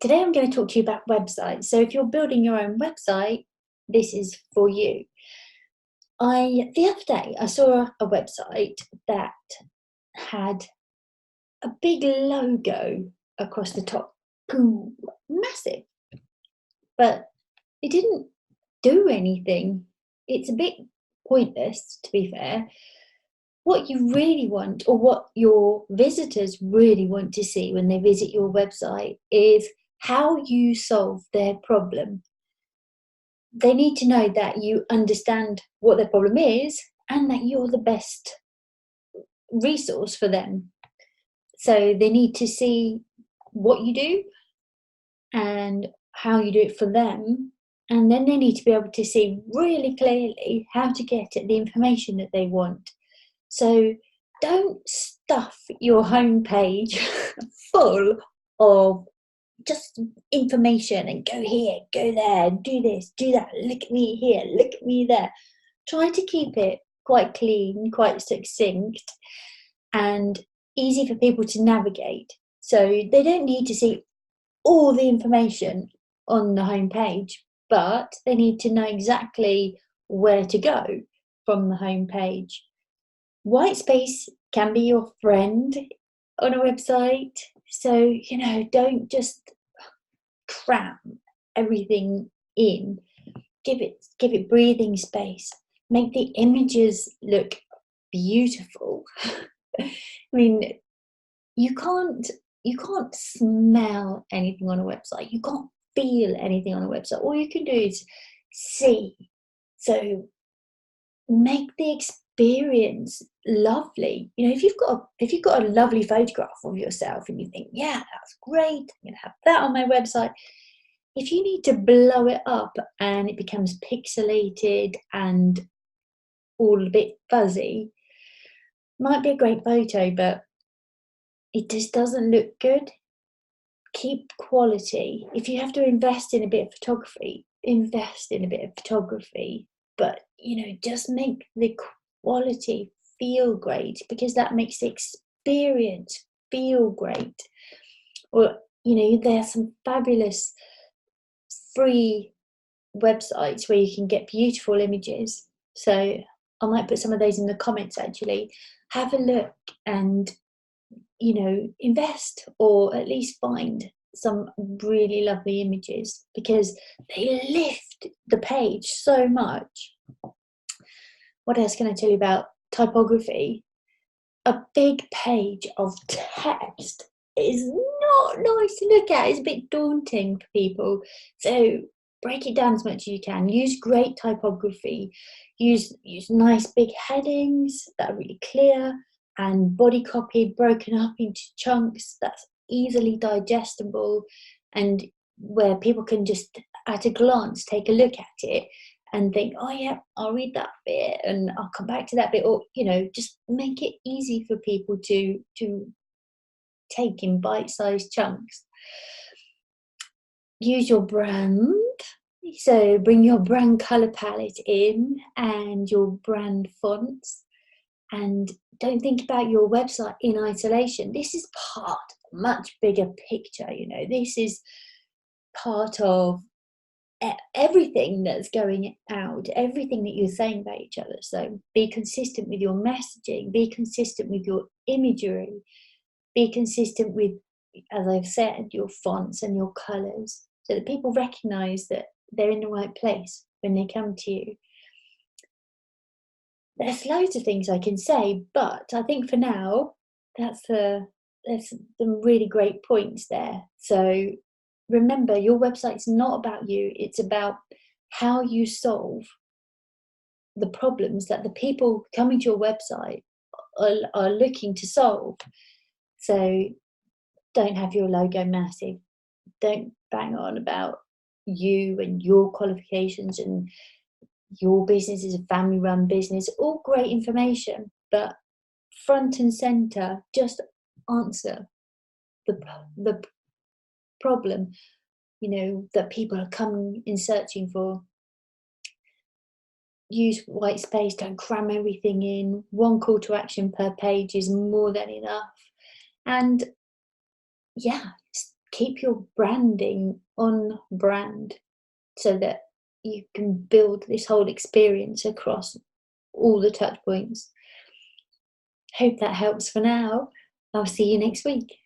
Today I'm going to talk to you about websites. So if you're building your own website, this is for you. The other day I saw a website that had a big logo across the top. Boom, massive. But it didn't do anything. It's a bit pointless, to be fair. What you really want, or what your visitors really want to see when they visit your website, is how you solve their problem. They need to know that you understand what their problem is and that you're the best resource for them. So they need to see what you do and how you do it for them. And then they need to be able to see really clearly how to get at the information that they want. So don't stuff your homepage full of just information and go here, go there, do this, do that, look at me here, look at me there. Try to keep it quite clean, quite succinct, and easy for people to navigate. So they don't need to see all the information on the homepage, but they need to know exactly where to go from the homepage. White space can be your friend on a website. So, don't just cram everything in. Give it breathing space. Make the images look beautiful. I mean, you can't smell anything on a website. You can't feel anything on a website. All you can do is see. So make the experience lovely. If you've got a lovely photograph of yourself and you think, yeah, that's great, I'm going to have that on my website. If you need to blow it up and it becomes pixelated and all a bit fuzzy, might be a great photo, but it just doesn't look good. Keep quality. If you have to invest in a bit of photography, invest in a bit of photography, but just make the quality feel great, because that makes the experience feel great. Or there are some fabulous free websites where you can get beautiful images. So I might put some of those in the comments. Actually, have a look and invest, or at least find some really lovely images, because they lift the page so much. What else can I tell you about typography? A big page of text is not nice to look at. It's a bit daunting for people. So break it down as much as you can. Use great typography. Use nice big headings that are really clear, and body copy broken up into chunks that's easily digestible, and where people can just at a glance take a look at it and think, oh yeah, I'll read that bit and I'll come back to that bit. Or just make it easy for people to take in bite-sized chunks. Use your brand. So bring your brand color palette in and your brand fonts. And don't think about your website in isolation. This is part of a much bigger picture. This is part of everything that's going out, everything that you're saying about each other. So be consistent with your messaging, be consistent with your imagery, be consistent with, as I've said, your fonts and your colors, so that people recognize that they're in the right place when they come to you. There's loads of things I can say, but I think for now, there's some really great points there. So remember, your website's not about you. It's about how you solve the problems that the people coming to your website are looking to solve. So don't have your logo massive. Don't bang on about you and your qualifications, and your business is a family-run business. All great information, but front and center, just answer the problem that people are coming in searching for. Use white space. Don't cram everything in. One call to action per page is more than enough. And yeah, keep your branding on brand so that you can build this whole experience across all the touch points. Hope that helps for now. I'll see you next week.